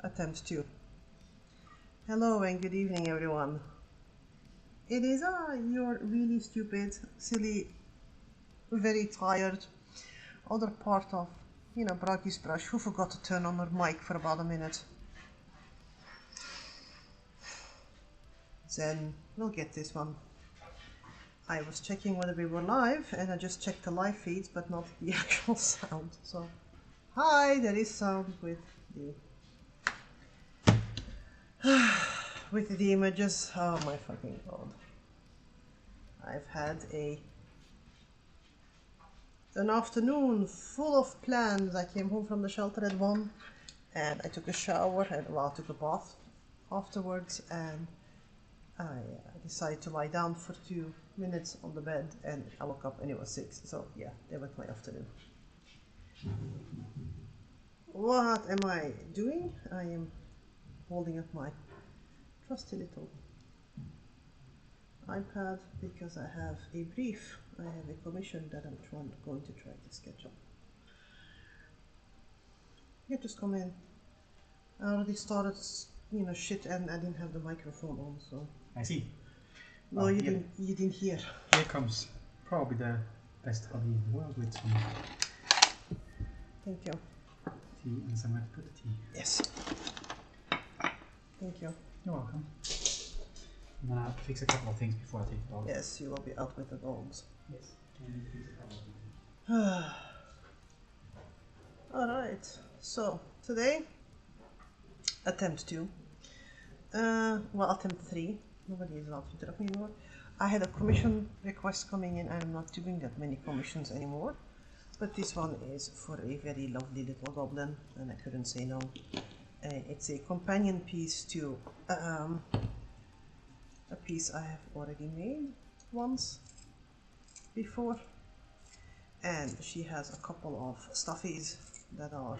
attempt 2. Hello and good evening, everyone. It is you're really stupid, silly, very tired, other part of, Braggy's brush, who forgot to turn on her mic for about a minute. Then we'll get this one. I was checking whether we were live, and I just checked the live feeds, but not the actual sound. So, hi, there is sound with the images. Oh my fucking god! I've had an afternoon full of plans. I came home from the shelter at 1, and I took a shower and I took a bath afterwards, and I decided to lie down for 2 minutes on the bed, and I woke up and it was 6. So yeah, that was my afternoon. What am I doing? I am holding up my trusty little iPad because I have a brief. I have a commission that I'm going to try to sketch up. Yeah, just come in. I already started, shit, and I didn't have the microphone on, so. I see. No, you didn't. You didn't hear. Here comes probably the best hobby in the world with some Thank you. tea and somewhere to put the tea. Yes. Thank you. You're welcome. I'm gonna fix a couple of things before I take the dog. Yes, you will be out with the dogs. Yes. I need to fix a couple of things. Alright, so today, attempt 2. Attempt 3. Nobody is allowed to interrupt me anymore. I had a commission request coming in. I'm not doing that many commissions anymore. But this one is for a very lovely little goblin, and I couldn't say no. It's a companion piece to a piece I have already made once before. And she has a couple of stuffies that are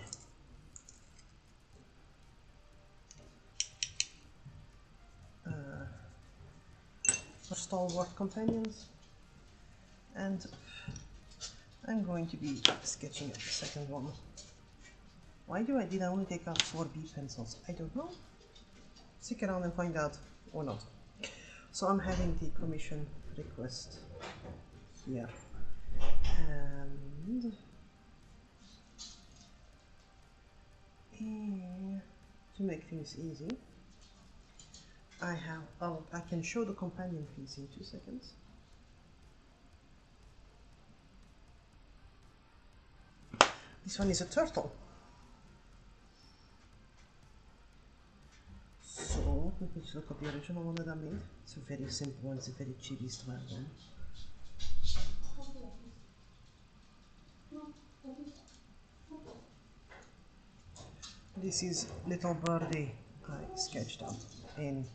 for stalwart companions, and I'm going to be sketching up the second one. Why did I only take out 4 B pencils? I don't know. Stick around and find out, or not. So I'm having the commission request here, and to make things easy, I can show the companion piece in 2 seconds. This one is a turtle. So let me just look up the original one that I made. It's a very simple one, it's a very chibi style one. This is Little Birdie I sketched up in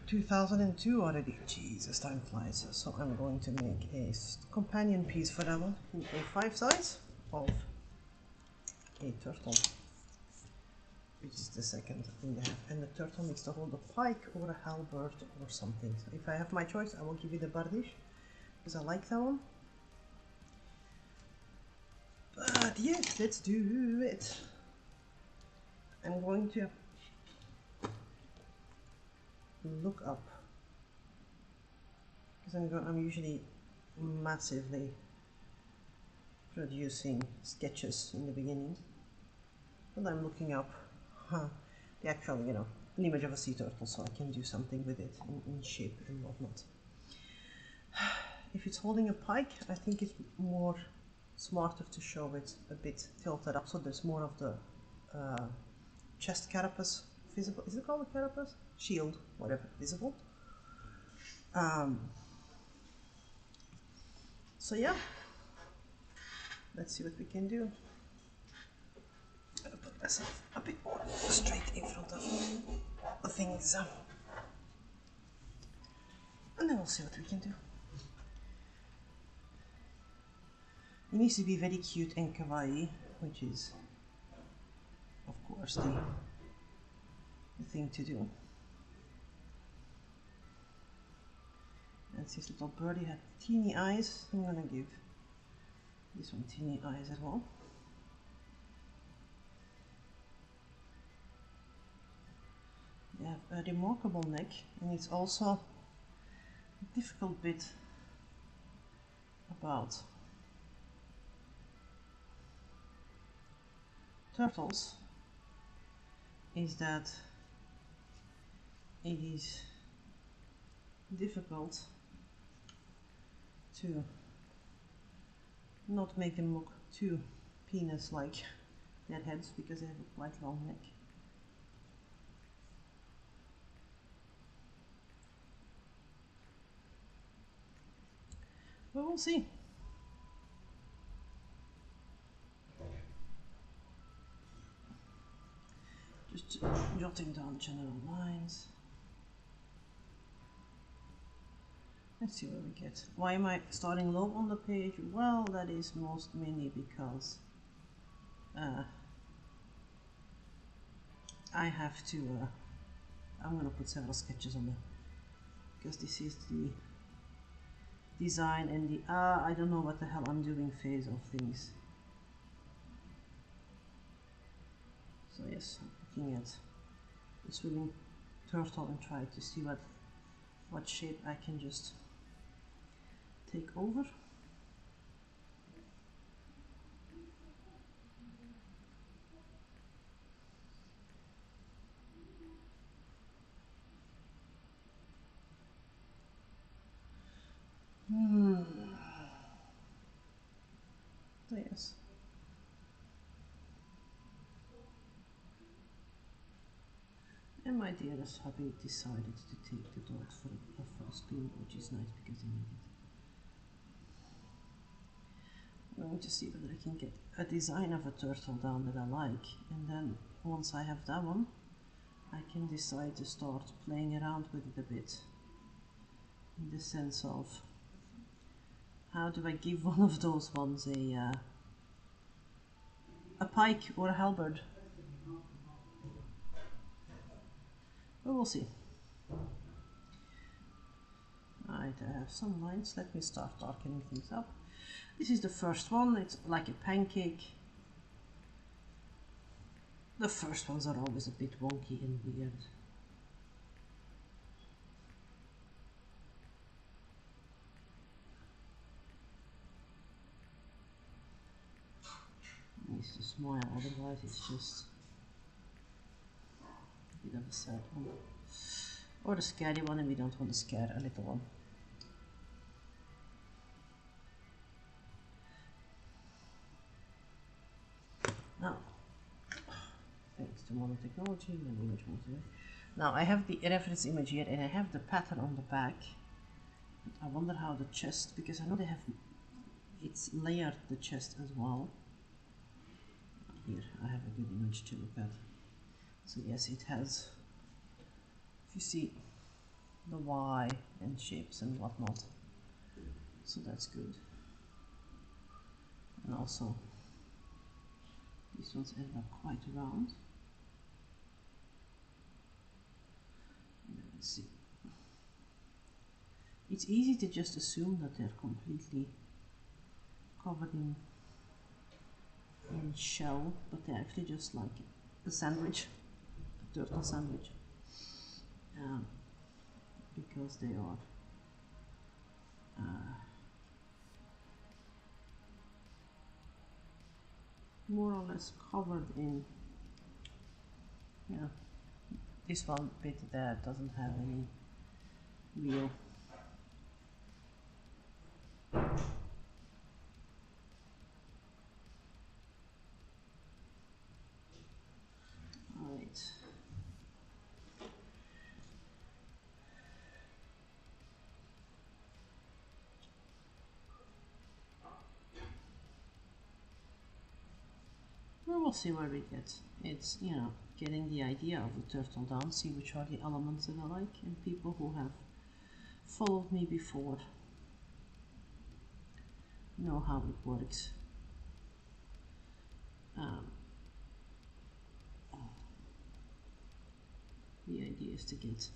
2002 already. Jesus, time flies. So I'm going to make a companion piece for that one in A5 size of a turtle, which is the second thing I have. And the turtle needs to hold a pike or a halberd or something. So if I have my choice, I will give you the bardish because I like that one. But yes, let's do it. I'm going to look up because I'm usually massively producing sketches in the beginning, but I'm looking up the actual, an image of a sea turtle, so I can do something with it in shape and whatnot. If it's holding a pike, I think it's more smarter to show it a bit tilted up, so there's more of the chest carapace visible. Is it called a carapace? Shield, whatever, visible. So yeah, let's see what we can do. I'm gonna put myself a bit more straight in front of the things, and then we'll see what we can do. It needs to be very cute and kawaii, which is, of course, the thing to do. And this little birdie had teeny eyes. I'm gonna give this one teeny eyes as well. They have a remarkable neck, and it's also a difficult bit about turtles is that it is difficult to not make them look too penis-like, their heads, because they have a quite long neck. But we'll see. Just jotting down general lines. Let's see where we get. Why am I starting low on the page? Well, that is mainly because I have to, I'm gonna put several sketches on there, because this is the design and the, I don't know what the hell I'm doing phase of things. So yes, I'm looking at the swimming turtle and try to see what shape I can just take over. So yes. And my dearest hubby decided to take the dogs for a spin, which is nice because they need it. I'm going to see whether I can get a design of a turtle down that I like, and then once I have that one, I can decide to start playing around with it a bit, in the sense of how do I give one of those ones a pike or a halberd. But we'll see. Right, I have some lines. Let me start darkening things up. This is the first one. It's like a pancake. The first ones are always a bit wonky and weird. Needs to smile, otherwise it's just a bit of a sad one. Or a scary one, and we don't want to scare a little one. Now, thanks to modern technology and image multi. Now I have the reference image here, and I have the pattern on the back. I wonder how the chest, because I know they have, it's layered the chest as well. Here I have a good image to look at. So yes, it has, if you see the Y and shapes and whatnot, so that's good. And also these ones end up quite round. Let's see. It's easy to just assume that they're completely covered in shell, but they're actually just like a sandwich, a turtle sandwich, because they are more or less covered in, this one bit there doesn't have any real right. Well, we'll see where we get. It's, getting the idea of the turtle down, see which are the elements that I like, and people who have followed me before know how it works. The idea is to get,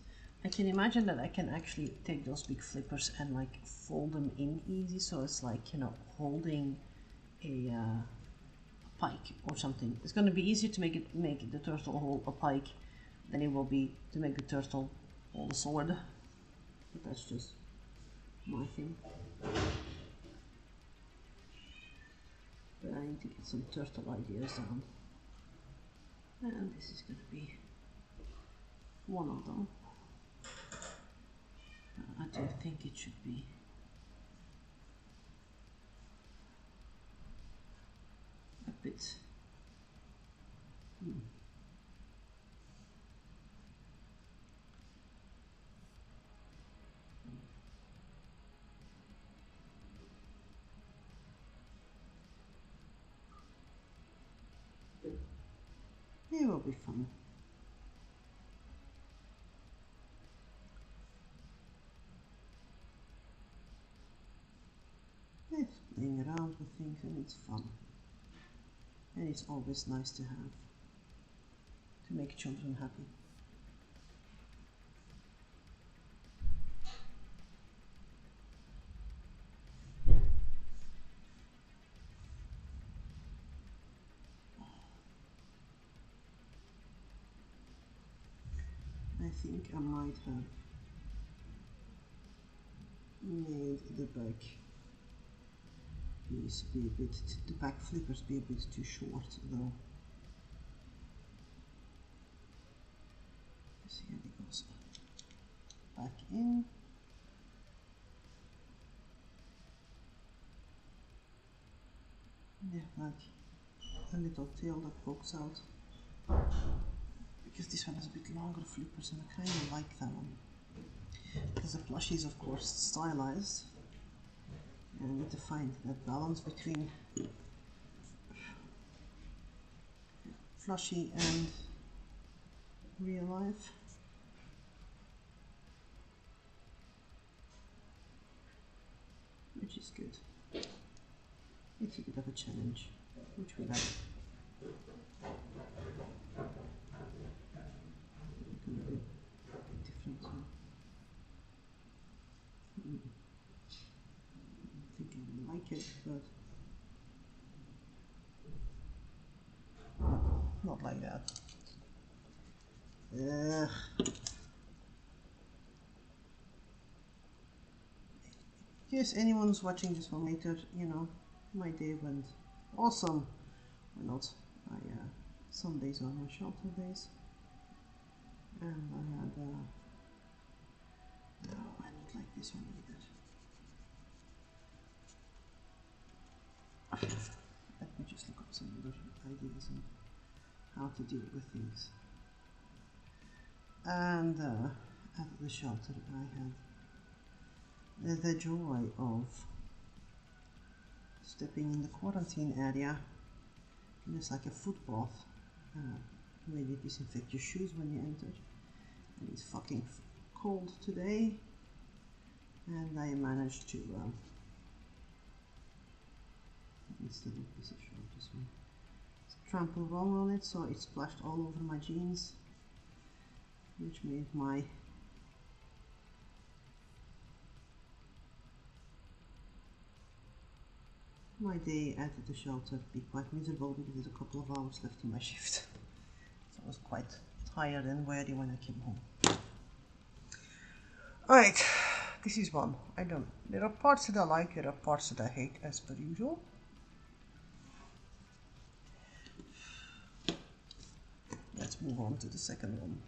I can imagine that I can actually take those big flippers and like fold them in easy, so it's like, holding a pike or something. It's going to be easier to make the turtle hold a pike then it will be to make the turtle all solid. But that's just my thing. But I need to get some turtle ideas down. And this is going to be one of them. I do think it should be a bit. It will be fun. It's playing around with things and it's fun. And it's always nice to have, to make children happy. I think I might have made the back piece be a bit, the back flippers be a bit too short though. So here it goes back in. They have like a little tail that pokes out. Because this one has a bit longer flippers and I kind of like that one. Because the plushie is of course stylized. And I need to find that balance between flushy and real life. Which is good. It's a bit of a challenge, which we like. Different. I think I like it, but not like that. In case anyone's watching this one later, you know, my day went awesome. Or not. Some days are my shelter days. And I had, no, I don't like this one either. Let me just look up some other ideas on how to deal with things. And at the shelter I had the joy of stepping in the quarantine area. And it's like a foot bath where you disinfect your shoes when you enter. And it's fucking cold today. And I managed to instead of this shirt, this one, trample wrong on it, so it splashed all over my jeans, which made my day at the shelter be quite miserable because there's a couple of hours left in my shift. So I was quite tired and weary when I came home. Alright, this is one. There are parts that I like, there are parts that I hate as per usual. Let's move on to the second one.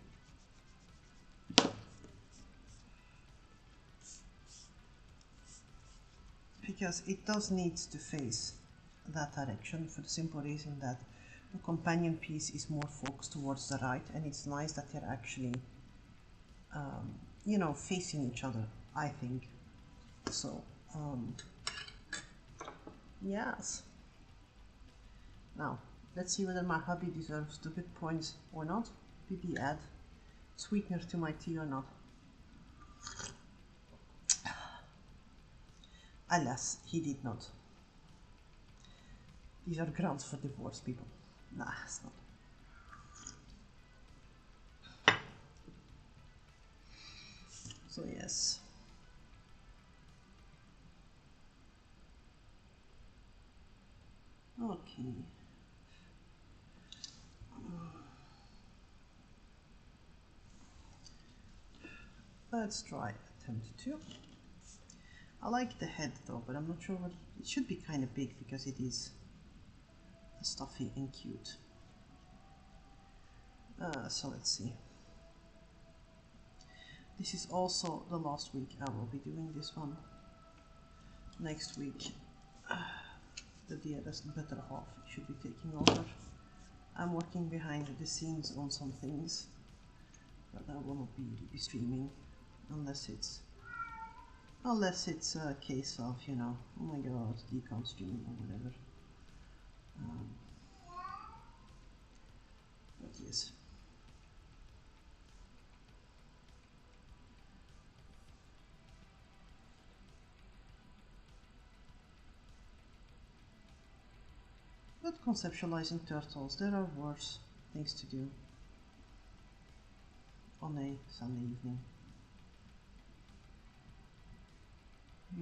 Because it does need to face that direction for the simple reason that the companion piece is more focused towards the right, and it's nice that they're actually, you know, facing each other, I think. So, yes. Now, let's see whether my hubby deserves the good points or not. Did he add sweetener to my tea or not? Alas, he did not. These are grounds for divorce, people. Nah, it's not. So yes. Okay. Let's try attempt 2. I like the head though, but I'm not sure what it should be. Kind of big because it is stuffy and cute. So let's see. This is also the last week I will be doing this one. Next week, the dearest better half should be taking over. I'm working behind the scenes on some things, but I will not be streaming unless it's a case of, you know, oh my god, decon stream or whatever. But yes. But conceptualizing turtles, there are worse things to do on a Sunday evening.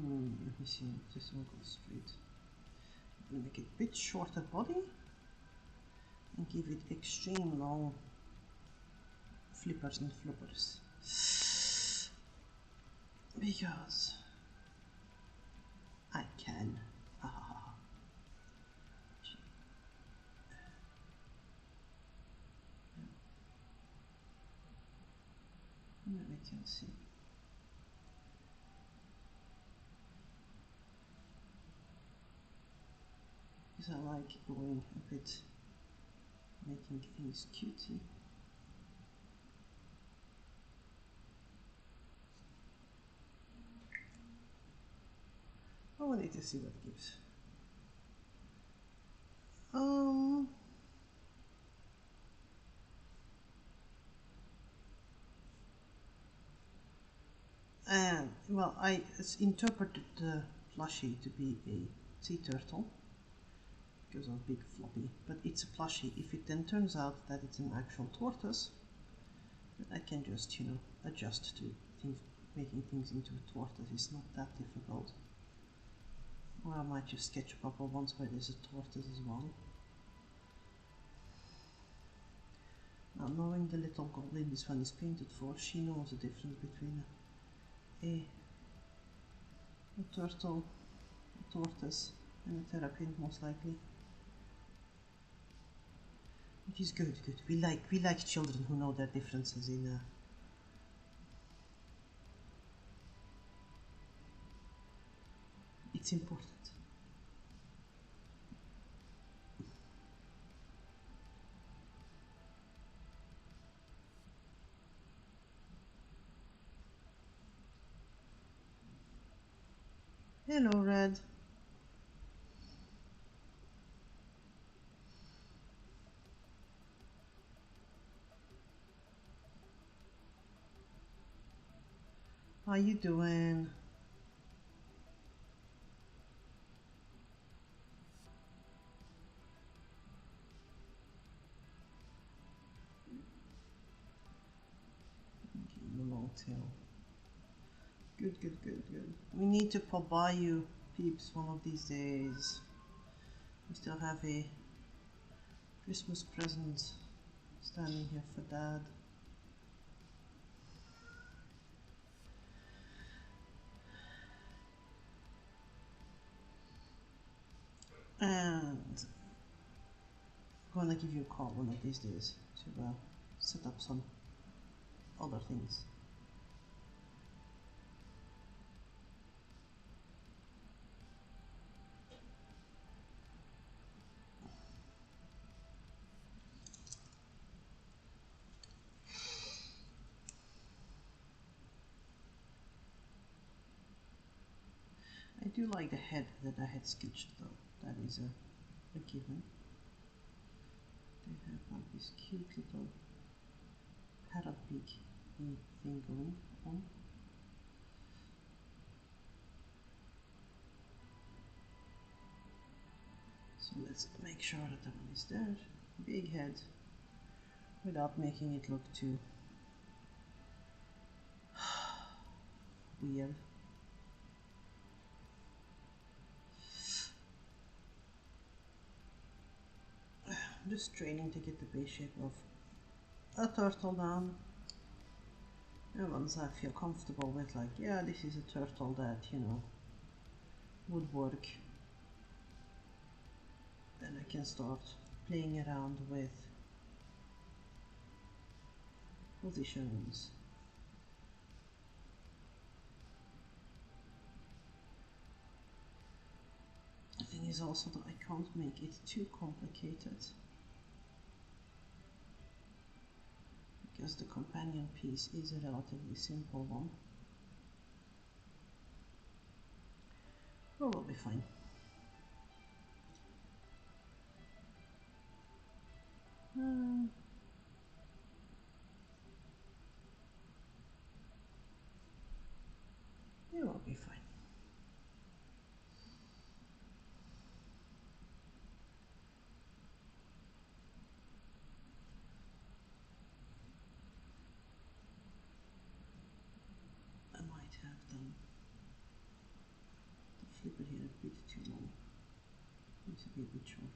Let me see, this one goes straight. I'm gonna make it a bit shorter body and give it extreme long flippers and flippers. Because I can. Ha ha ha. Then we can see. Because I like going a bit, making things cutesy. Oh, I need to see what it gives. And well, I interpreted the plushie to be a sea turtle because of big floppy, but it's a plushie. If it then turns out that it's an actual tortoise, then I can just, you know, adjust to things. Making things into a tortoise is not that difficult. Or I might just sketch a couple ones where there's a tortoise as well. Now, knowing the little goblin this one is painted for, she knows the difference between a turtle, a tortoise, and a terrapin, most likely. Which is good. We like children who know their differences in. It's important. Hello, Red. How you doing? Okay, the long tail. Good. We need to pop by you, peeps, one of these days. We still have a Christmas present standing here for Dad. And I'm gonna give you a call one of these days to set up some other things. I do like the head that I had sketched though, that is a given. They have like this cute little parrot beak thing going on. So let's make sure that that one is there. Big head, without making it look too weird. Just training to get the base shape of a turtle down. And once I feel comfortable with, like, yeah, this is a turtle that, you know, would work, then I can start playing around with positions. The thing is also that I can't make it too complicated, because the companion piece is a relatively simple one. But we'll be fine. It will be fine. I might have done the flipper here a bit too long. Needs to be a bit shorter.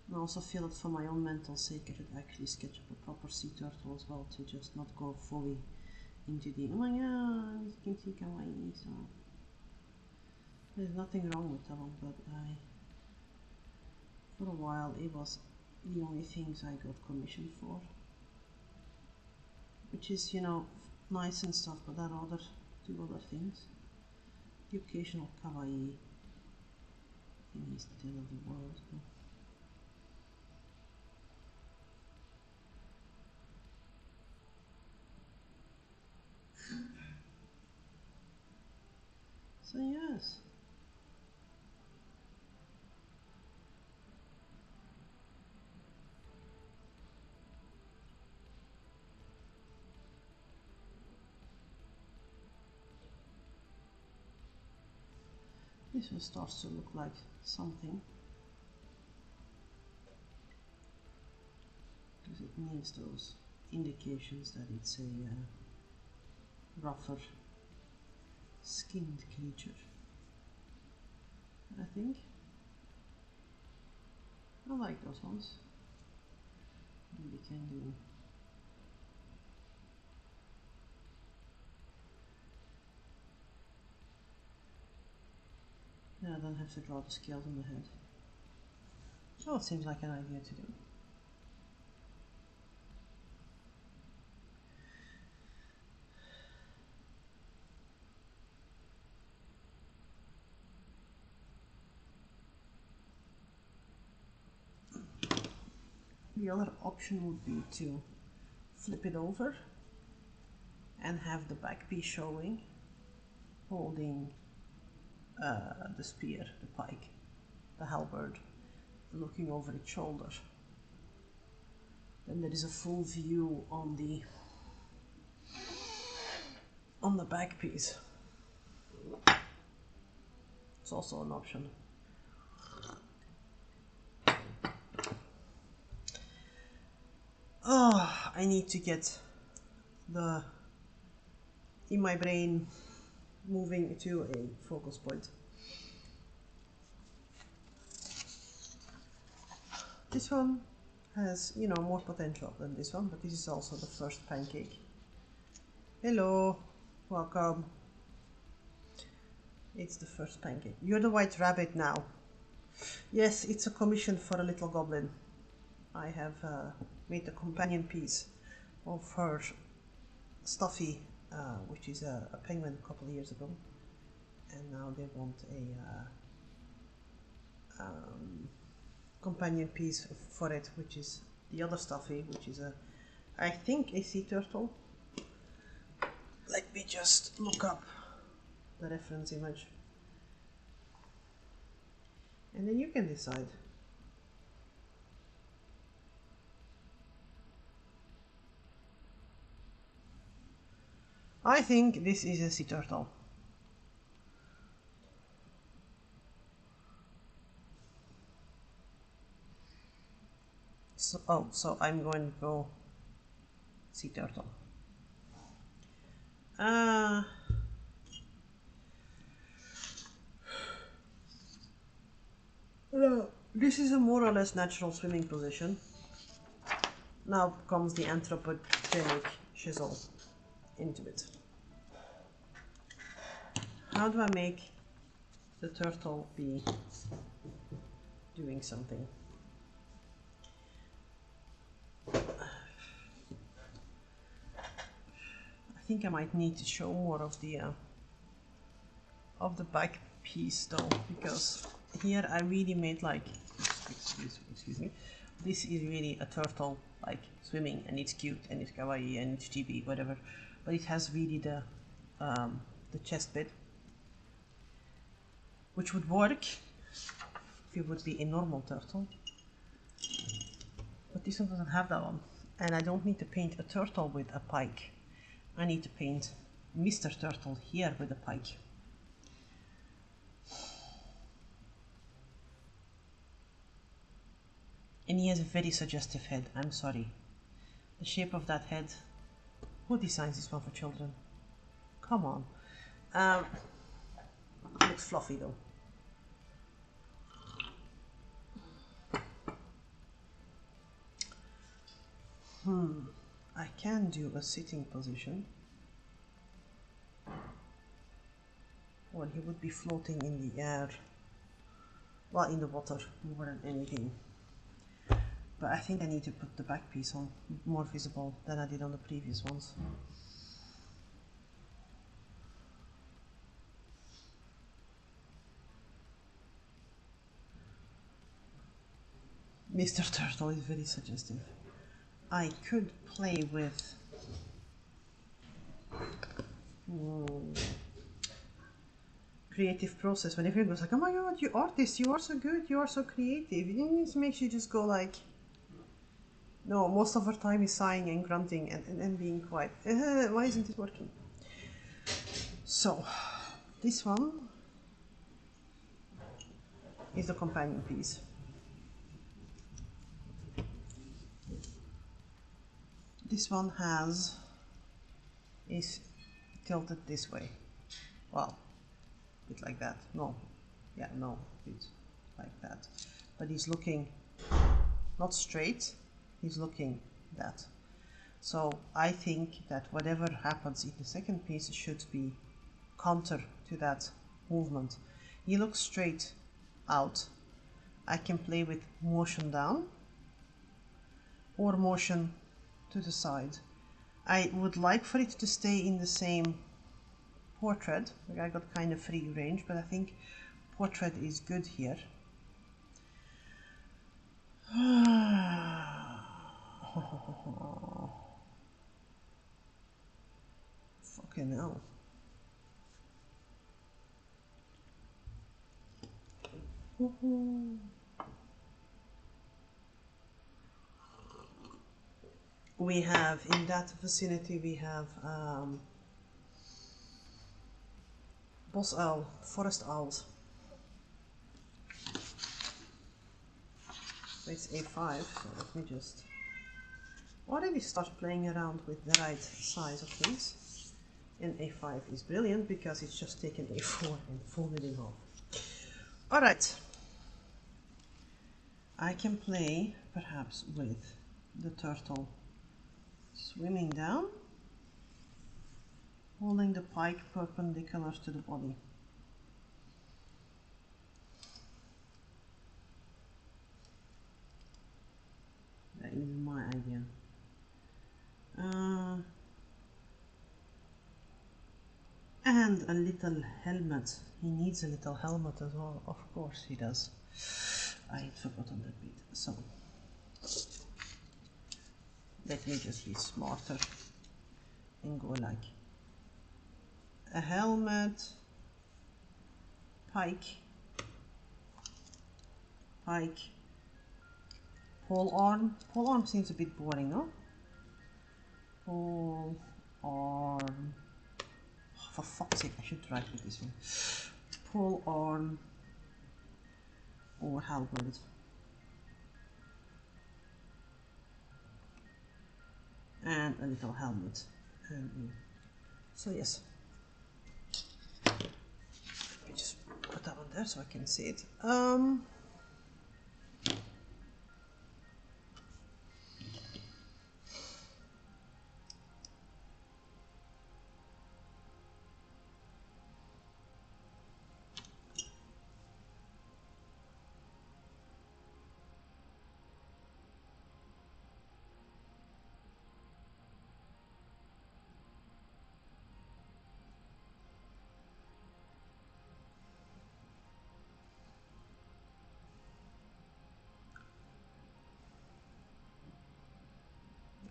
And I also feel that for my own mental sake I should actually sketch up a proper sea turtle as well, to just not go fully into the, oh my god, you can see kawaii. So there's nothing wrong with that one, but for a while it was the only things I got commissioned for, which is, you know, nice and stuff, but there are two other things. The occasional kawaii thing is the end of the world. But so yes. This one starts to look like something, because it needs those indications that it's a rougher skinned creature, I think. I like those ones. We can do yeah, I don't have to draw the scales on the head. Oh, it seems like an idea to do. The other option would be to flip it over and have the back piece showing, holding the spear, the pike, the halberd, looking over its shoulder. Then there is a full view on the back piece. It's also an option. Oh, I need to get in my brain moving to a focus point. This one has, you know, more potential than this one, but this is also the first pancake. Hello, welcome. It's the first pancake. You're the white rabbit now. Yes, it's a commission for a little goblin. I have made a companion piece of her Stuffy, which is a penguin a couple of years ago, and now they want a companion piece for it, which is the other Stuffy, which is I think a sea turtle. Let me just look up the reference image, and then you can decide. I think this is a sea turtle. So I'm going to go sea turtle. This is a more or less natural swimming position. Now comes the anthropogenic chisel into it. How do I make the turtle be doing something? I think I might need to show more of the back piece though, because here I really made like, excuse me, this is really a turtle like swimming, and it's cute and it's kawaii and it's chibi, whatever, but it has really the chest bit, which would work if it would be a normal turtle, but this one doesn't have that one, and I don't need to paint a turtle with a pike. I need to paint Mr. Turtle here with a pike. And he has a very suggestive head, I'm sorry. The shape of that head, who designs this one for children? Come on. Looks fluffy though. I can do a sitting position. Well, he would be floating in the air. Well, in the water more than anything. But I think I need to put the back piece on more visible than I did on the previous ones. Mr. Turtle is very suggestive. I could play with creative process when everyone goes like, oh my god, you artist, you are so good, you are so creative. It makes you just go like, no, most of our time is sighing and grunting and being quiet. Why isn't it working? So, this one is the companion piece. This one is tilted this way. Well, a bit like that. No, yeah, no, it's like that. But he's looking not straight, he's looking that. So I think that whatever happens in the second piece should be counter to that movement. He looks straight out. I can play with motion down or motion to the side. I would like for it to stay in the same portrait. Like I got kind of free range, but I think portrait is good here. Fucking hell. We have, in that vicinity, we have bos owl, forest owls. It's A5, so let me just already start playing around with the right size of things. And A5 is brilliant because it's just taken A4 and folded in half. Alright. I can play perhaps with the turtle swimming down, holding the pike perpendicular to the body. That is my idea. And a little helmet. He needs a little helmet as well. Of course he does. I had forgotten that bit. So let me just be smarter and go like a helmet, pike, pole arm. Pole arm seems a bit boring, no? Pole arm. Oh, for fuck's sake, I should write with this one. Pole arm or halberd. And a little helmet. So yes, let me just put that one there so I can see it.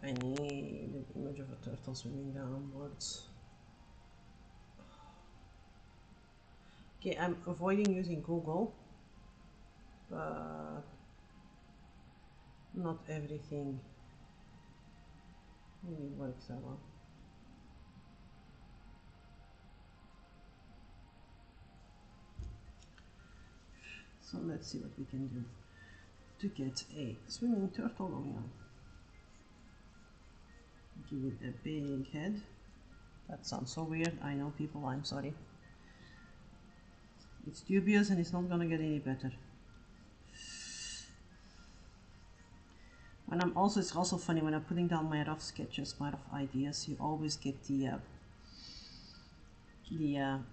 I need an image of a turtle swimming downwards. Okay, I'm avoiding using Google, but not everything really works that well. So let's see what we can do to get a swimming turtle going on. Give it a big head. That sounds so weird. I know, people, I'm sorry. It's dubious and it's not gonna get any better. When it's also funny when I'm putting down my rough sketches, my rough ideas, you always get the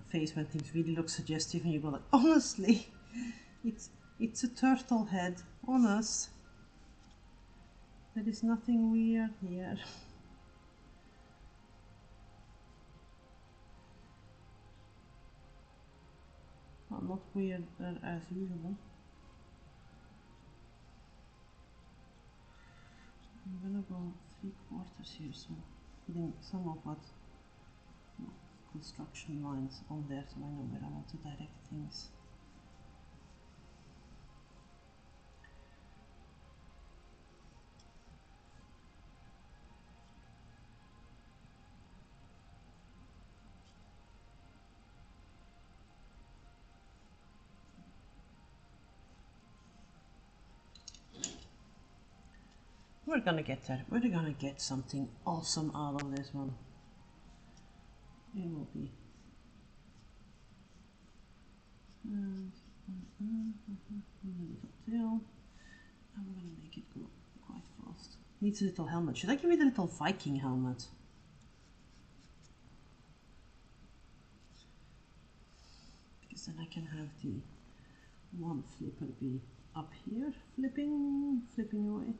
face when things really look suggestive and you go like, honestly, it's a turtle head, honest. There is nothing weird here. Well, not weirder as usual. I'm gonna go 3/4 here, so putting some of what construction lines on there so I know where I want to direct things. We're gonna get there. We're gonna get something awesome out of this one. It will be. Little tail. I'm gonna make it go quite fast. Needs a little helmet. Should I give it a little Viking helmet? Because then I can have the one flipper be up here, flipping away.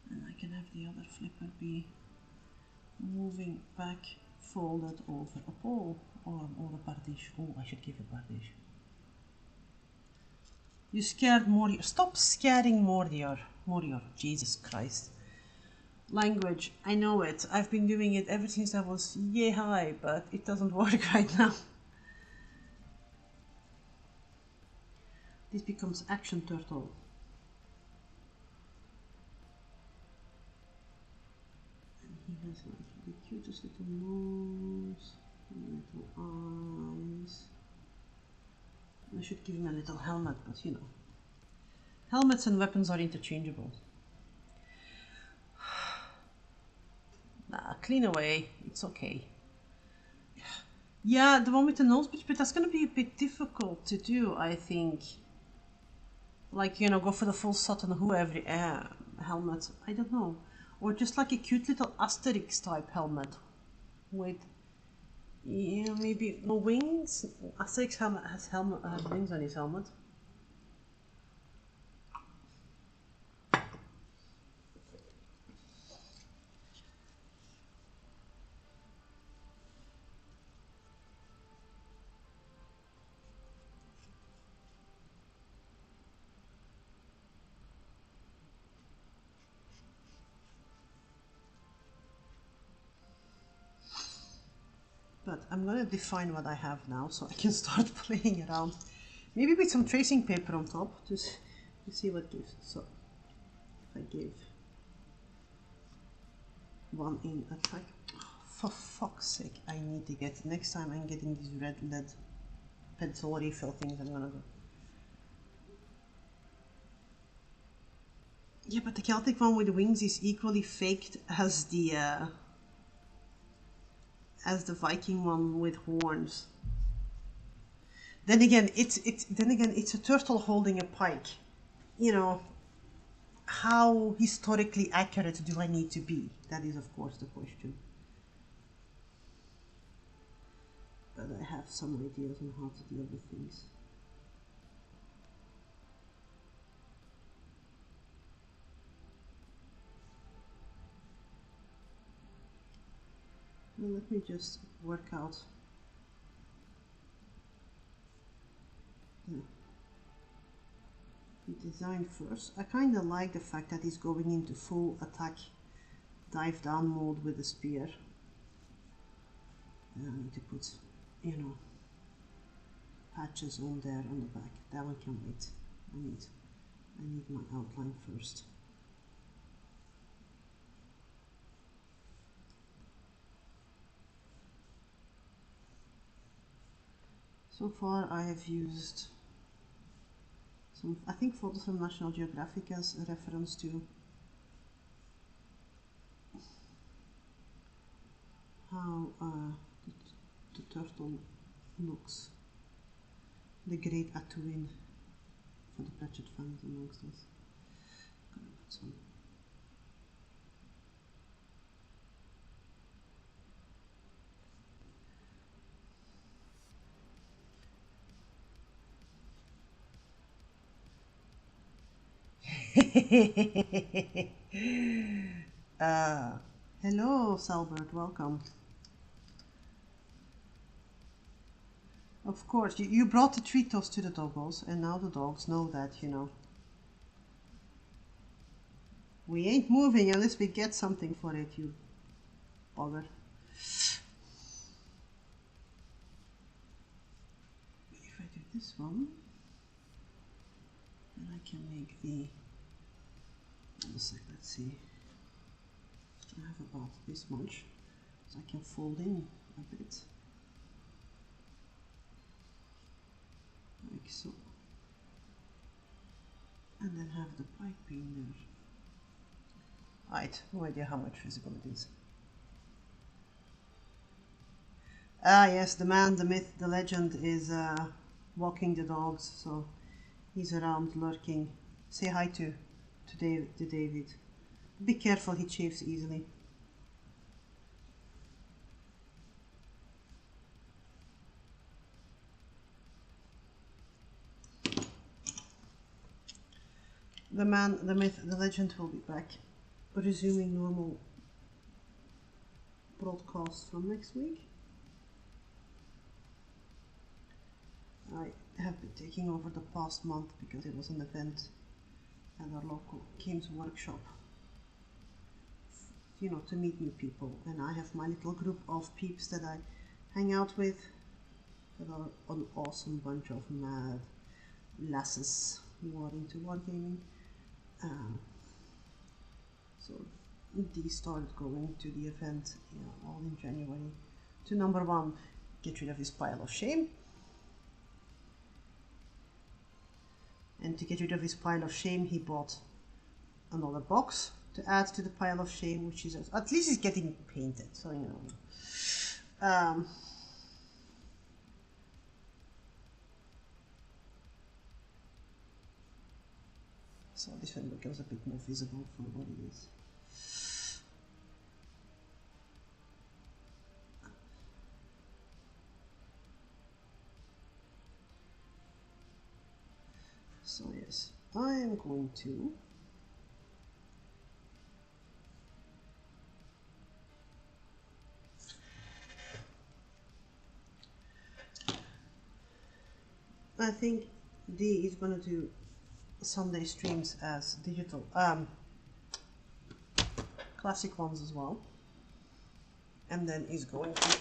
And I can have the other flipper be moving back, folded over a pole or a bardiche. Oh, I should give a bardiche. You scared Morior. Stop scaring Morior. Morior, Jesus Christ. Language, I know it. I've been doing it ever since I was yay high, but it doesn't work right now. This becomes action turtle. And he has like the cutest little nose, little eyes. I should give him a little helmet, but you know. Helmets and weapons are interchangeable. Nah, clean away, it's okay. Yeah, the one with the nose bridge, but that's gonna be a bit difficult to do, I think. Like, you know, go for the full Sutton Who every helmet, I don't know. Or just like a cute little Asterix type helmet with, yeah, maybe no wings. Asterix helmet has wings on his helmet. But I'm gonna define what I have now so I can start playing around. Maybe with some tracing paper on top, just to see what gives. So if I give one in attack, for fuck's sake, I need to get, next time I'm getting these red lead pencil refill things, I'm gonna go. Yeah, but the Celtic one with the wings is equally faked as the Viking one with horns. Then again, it's a turtle holding a pike. You know, how historically accurate do I need to be? That is, of course, the question. But I have some ideas on how to deal with things. Well, let me just work out. the design first. I kind of like the fact that he's going into full attack dive down mode with the spear. And I need to put, you know, patches on there on the back. That one can wait. I need my outline first. So far I have used some, I think, photos from National Geographic as a reference to how the turtle looks. The great Atuin for the Pratchett fans amongst us. I'm gonna put some. Hello, Salbert, welcome. Of course, you brought the treat toast to the doggos, and now the dogs know that, you know. We ain't moving unless we get something for it, you bugger. If I do this one, then I can make the, let's see, I have about this much, so I can fold in a bit, like so, and then have the pipe being there. Right, no idea how much visible it is. Ah yes, the man, the myth, the legend is walking the dogs, so he's around lurking. Say hi to David. Be careful, he chafes easily. The man, the myth, the legend will be back, resuming normal broadcasts from next week. I have been taking over the past month because there was an event at our local games workshop, you know, to meet new people, and I have my little group of peeps that I hang out with that are an awesome bunch of mad lasses who are into wargaming. So these started going to the event, you know, all in January, to number one, get rid of his pile of shame. And to get rid of his pile of shame, he bought another box to add to the pile of shame, which is, at least it's getting painted, so you know. So this one becomes a bit more visible for what it is. So yes, I am going to I think D is going to do Sunday streams as digital, classic ones as well, and then is going to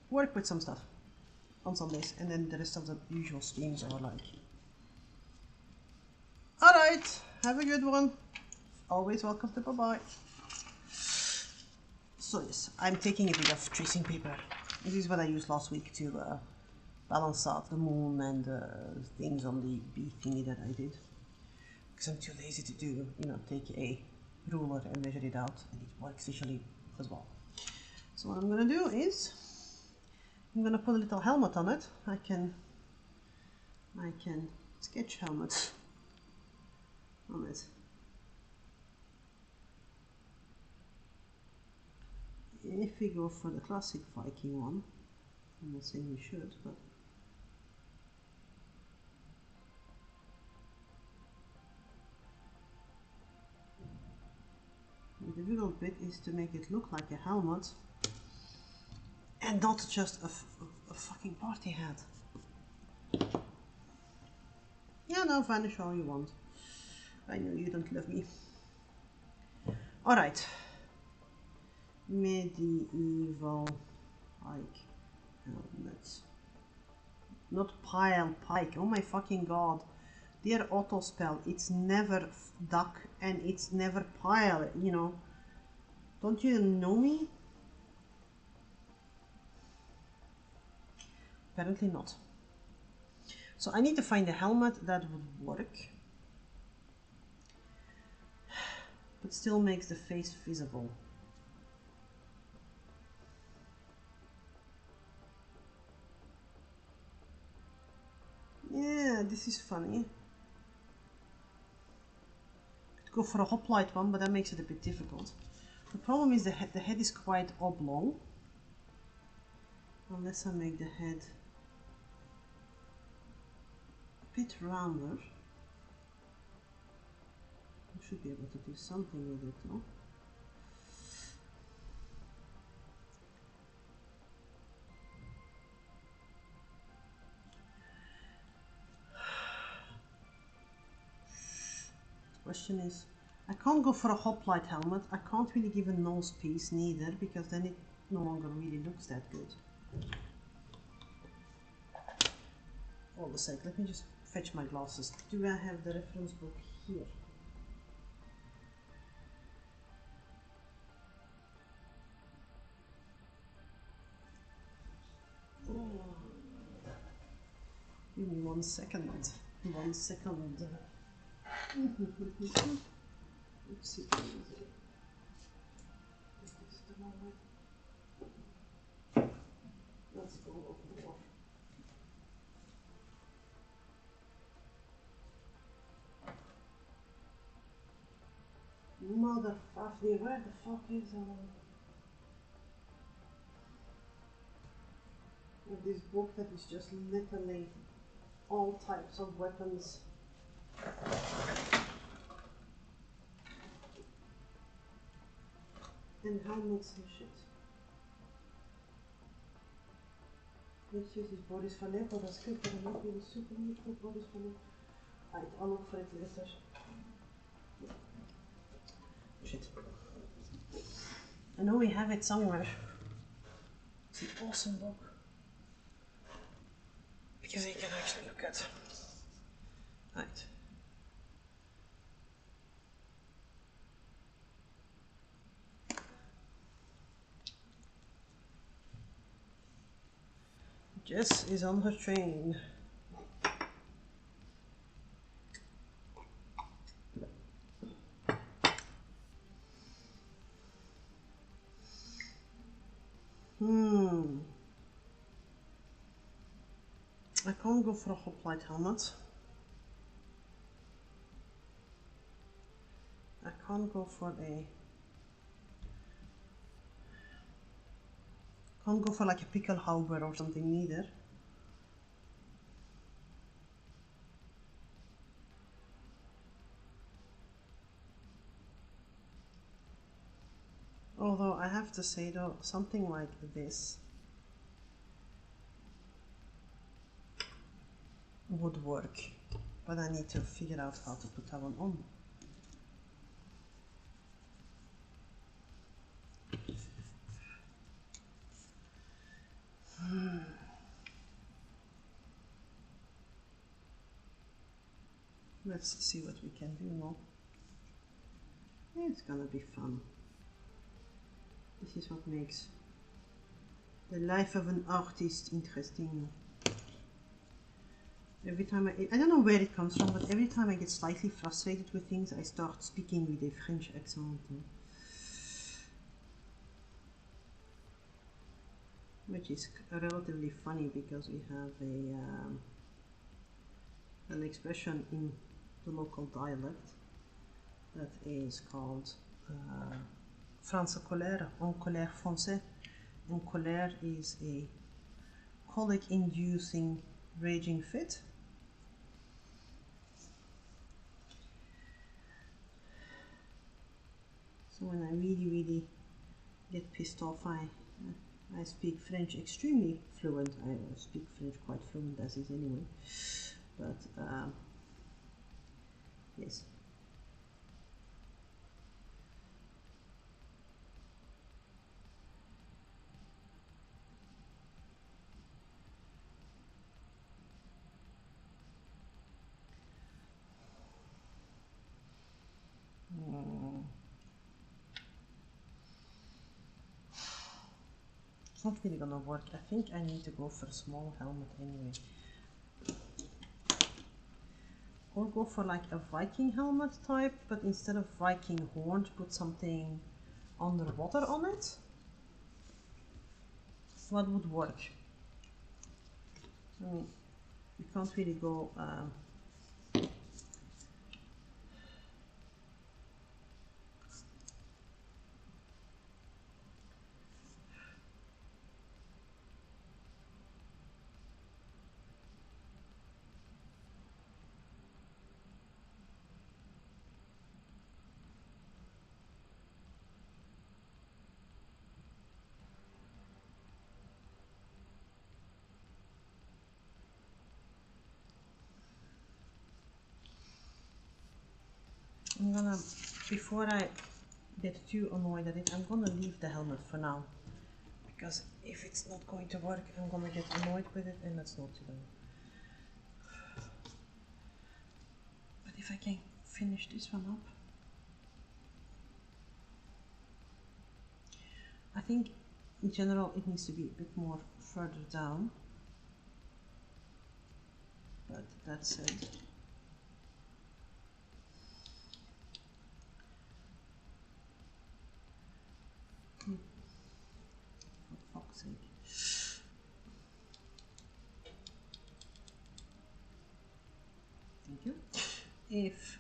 work with some stuff on Sundays, and then the rest of the usual streams are like, alright, have a good one, always welcome to bye-bye. So yes, I'm taking a bit of tracing paper. This is what I used last week to balance out the moon and things on the bee thingy that I did, because I'm too lazy to do, you know, take a ruler and measure it out, and it works visually as well. So what I'm gonna do is I'm gonna put a little helmet on it. I can sketch helmet on it. If we go for the classic Viking one, I'm not saying we should, but the difficult bit is to make it look like a helmet and not just a fucking party hat. no, vanish all you want. I know you don't love me. Alright. Medieval pike helmets. Not pile, pike. Oh my fucking god. Dear auto spell, it's never duck and it's never pile, you know. Don't you know me? Apparently not. So I need to find a helmet that would work, but still makes the face visible. Yeah, this is funny. Could go for a hoplite one, but that makes it a bit difficult. The problem is the head is quite oblong. Unless I make the head a bit rounder. I should be able to do something with it though. The question is, I can't go for a hoplite helmet. I can't really give a nose piece neither, because then it no longer really looks that good. Hold a sec, let me just fetch my glasses. Do I have the reference book here? Oh. Give me 1 second. 1 second. Oopsie. Let's go over more. Motherfucker, where the fuck is this book that is just literally all types of weapons. And helmets and shit. Let's use his bodies for Lego, that's good, but I'm not really super good bodies for Lego. Right, I'll look for it later. Shit. I know we have it somewhere. It's an awesome book. Because you can actually look at. Right. Jess is on her train. I can't go for a hoplite helmet. I can't go for a... Can't go for like a pickelhauber or something either. Although I have to say though, something like this would work, but I need to figure out how to put that one on. Let's see what we can do now. It's gonna be fun. This is what makes the life of an artist interesting. Every time I don't know where it comes from, but every time I get slightly frustrated with things, I start speaking with a French accent. Which is relatively funny because we have an expression in the local dialect that is called France colère, en colère français, and colère is a colic-inducing raging fit. So when I really get pissed off, I speak French extremely fluent. I speak French quite fluent as is anyway, but Yes. It's not really gonna work. I think I need to go for a small helmet anyway. Or go for like a Viking helmet type, but instead of Viking horn, put something underwater on it. What would work? I mean, you can't really go I'm gonna, before I get too annoyed at it, I'm gonna leave the helmet for now. Because if it's not going to work, I'm gonna get annoyed with it, and that's not to do. But if I can finish this one up. I think in general it needs to be a bit more further down. But that said, for fuck's sake. Thank you. If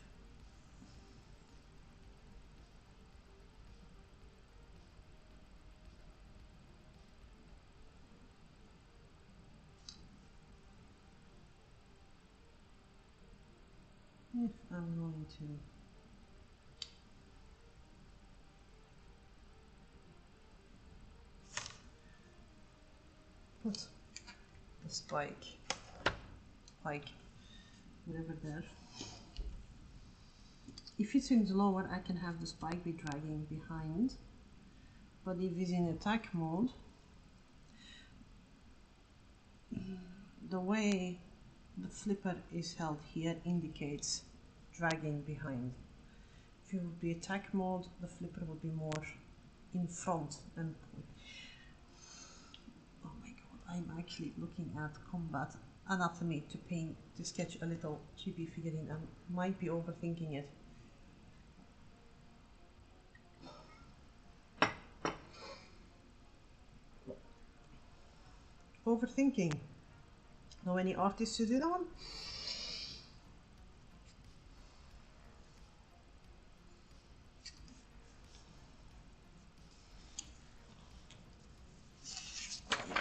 I'm going to put the spike, whatever there. If it's in lower, I can have the spike be dragging behind, but if it's in attack mode, the way the flipper is held here indicates dragging behind. If it would be attack mode, the flipper would be more in front. And oh my god, I'm actually looking at combat anatomy to sketch a little chibi figurine. I might be overthinking it. Overthinking. Know any artists who do that one?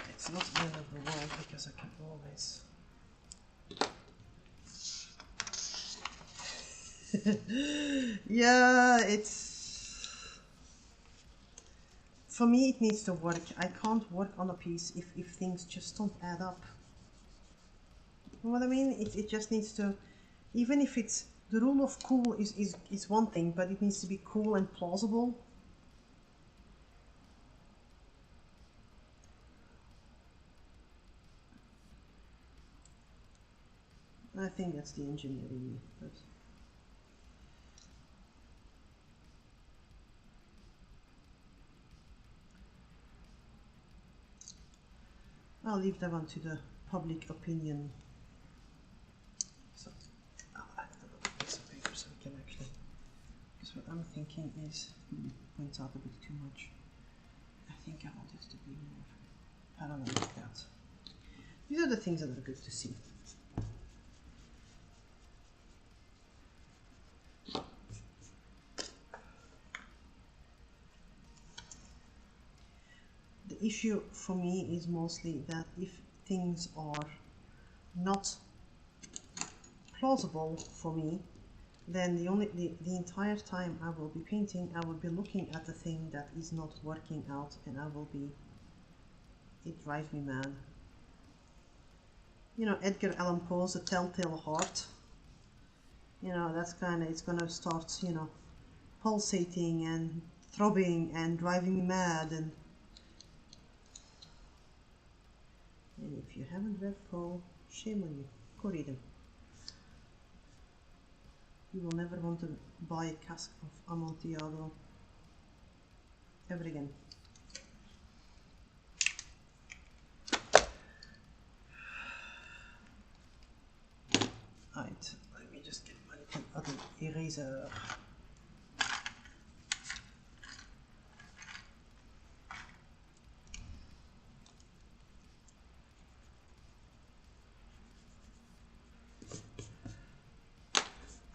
It's not the end of the world because I can always. Yeah, it's. For me, it needs to work. I can't work on a piece if things just don't add up. You know what I mean? It just needs to, even if it's, the rule of cool is one thing, but it needs to be cool and plausible. I think that's the engineering, but I'll leave that one to the public opinion. So I'll add another piece of paper so we can actually, because what I'm thinking is, points out a bit too much. I think I want it to be more parallel like that. These are the things that are good to see. The issue for me is mostly that if things are not plausible for me, then the entire time I will be painting, I will be looking at the thing that is not working out, and it drives me mad. You know, Edgar Allan Poe's A Telltale Heart. you know, that's kind of, it's gonna start, you know, pulsating and throbbing and driving me mad. And if you haven't read Poe, shame on you. Go read him. You will never want to buy a cask of Amontillado ever again. Right, let me just get my little other eraser.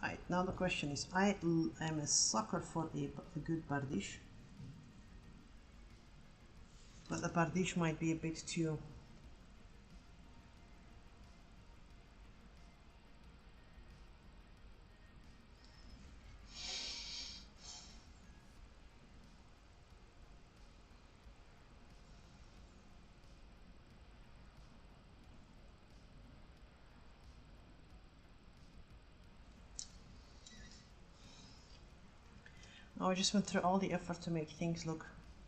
Right, now the question is, I am a sucker for a good bardiche, but the bardiche might be a bit too I just went through all the effort to make things look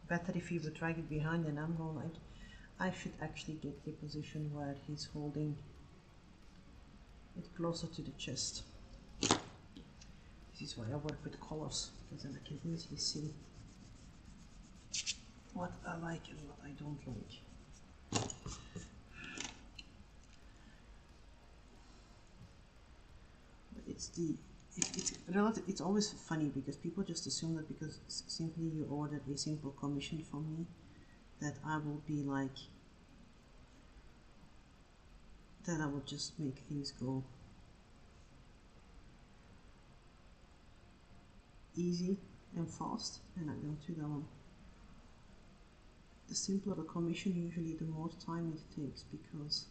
better if he would drag it behind, and I'm going like, I should actually get a position where he's holding it closer to the chest. This is why I work with colors, because then I can easily see what I like and what I don't like. But it's always funny because people just assume that because simply you ordered a simple commission from me, that I will be like, that I will just make things go easy and fast, and I don't do that one. The simpler the commission, usually the more time it takes, because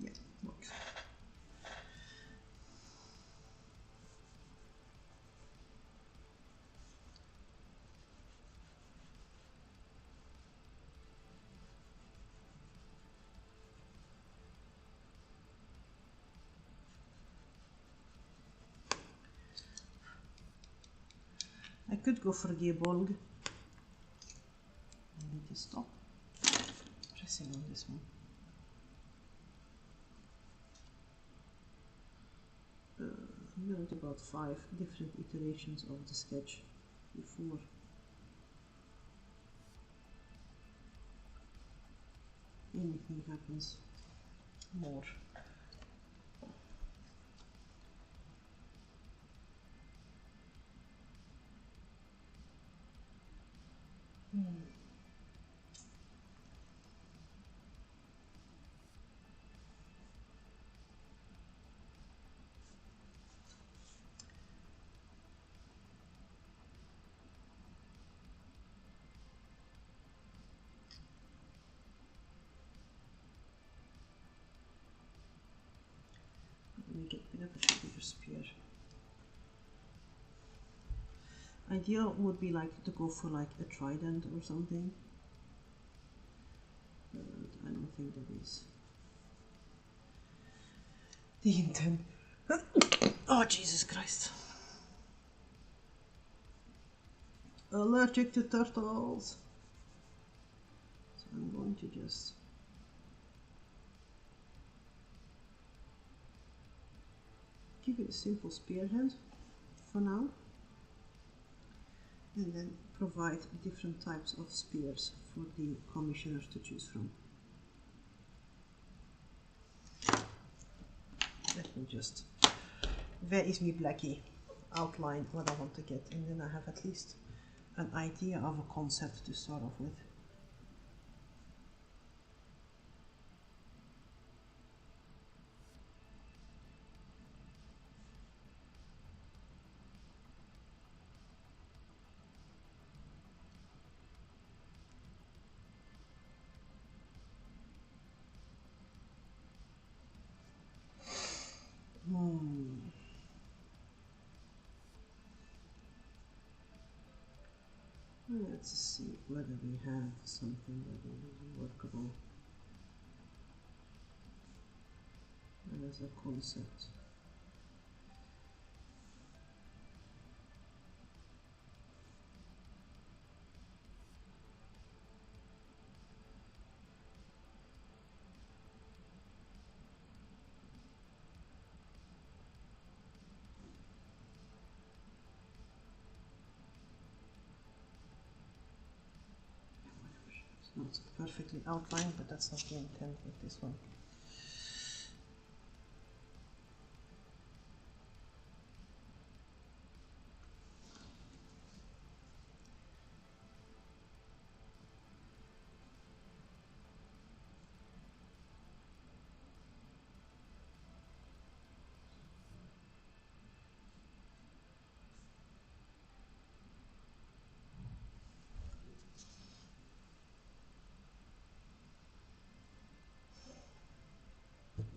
yeah, works. I could go for the Bolg. I need to stop pressing on this one. I'm going to about 5 different iterations of the sketch before anything happens more. Make it a bit of a bigger spear. Ideal would be like to go for like a trident or something, but I don't think that is the intent. Oh Jesus Christ! Allergic to turtles. So I'm going to just give it a simple spearhead for now, and then provide different types of spears for the commissioners to choose from. Let me just, where is me Blackie, outline what I want to get, and then I have at least an idea of a concept to start off with. Let's see whether we have something that is workable as a concept. Not perfectly outlined, but that's not the intent with this one.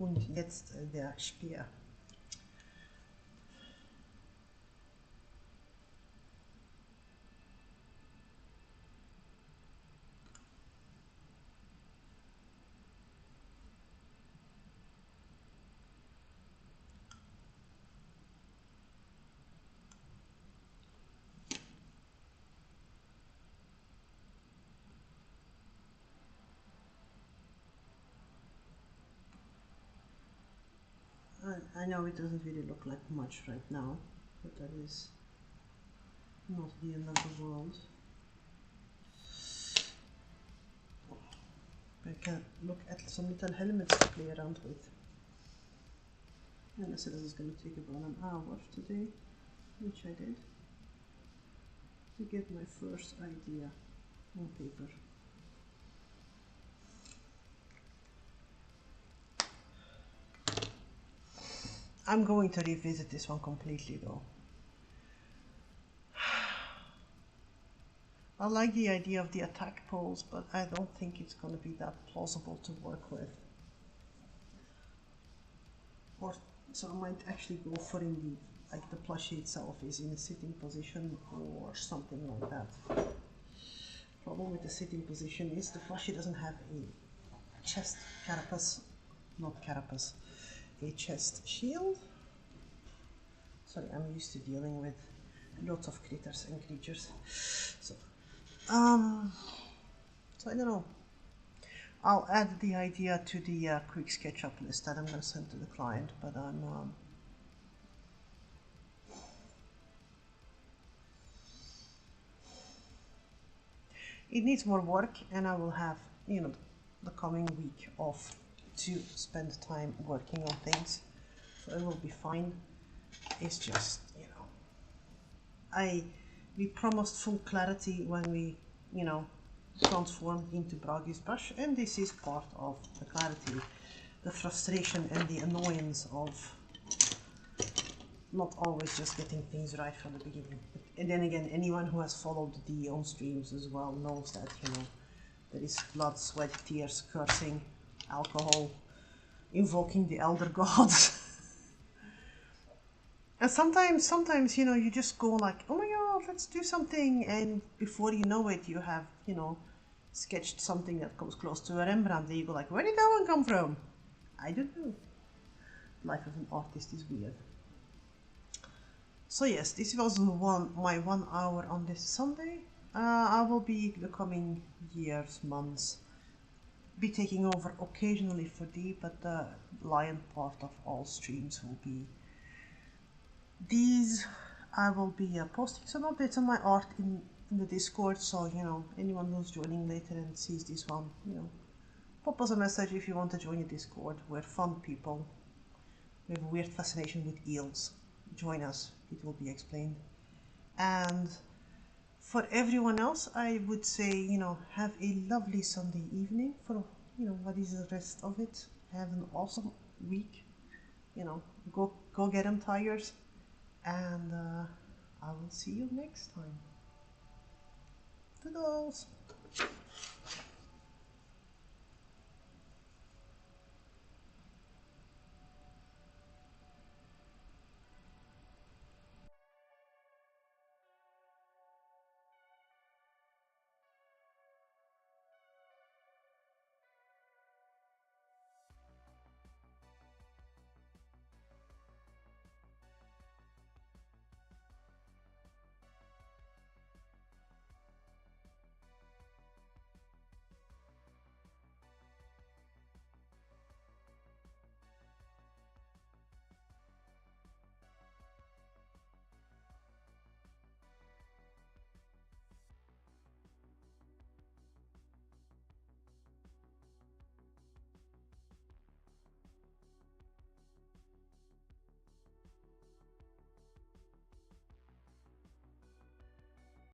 Und jetzt der Speer. I know it doesn't really look like much right now, but that is not the end of the world. I can look at some little helmets to play around with. And I said this is going to take about an hour today, which I did, to get my first idea on paper. I'm going to revisit this one completely though. I like the idea of the attack poles, but I don't think it's going to be that plausible to work with. Or so I might actually go for like the plushie itself is in a sitting position or something like that. Problem with the sitting position is the plushie doesn't have a chest carapace, not carapace, a chest shield. Sorry, I'm used to dealing with lots of critters and creatures. So I don't know. I'll add the idea to the quick SketchUp list that I'm going to send to the client, but it needs more work, and I will have, you know, the coming week off to spend time working on things, so it will be fine. It's just, you know, we promised full clarity when we, you know, transformed into Bragi's brush, and this is part of the clarity, the frustration and the annoyance of not always just getting things right from the beginning. And then again, anyone who has followed the on streams as well knows that, you know, there is blood, sweat, tears, cursing, alcohol, invoking the elder gods. And sometimes, you know, you just go like, oh my god, let's do something, and before you know it, you have, you know, sketched something that comes close to a Rembrandt, and you go like, where did that one come from? I don't know. Life of an artist is weird. So yes, this was my 1 hour on this Sunday. I will be the coming years, months, be taking over occasionally for Dee, but the lion part of all streams will be these. I will be posting some updates on my art in the Discord, so, you know, anyone who's joining later and sees this one, you know, pop us a message if you want to join the Discord. We're fun people. We have a weird fascination with eels. Join us, it will be explained. And for everyone else, I would say, you know, have a lovely Sunday evening for, you know, what is the rest of it. Have an awesome week. You know, go get them, tigers. And I will see you next time. Toodles!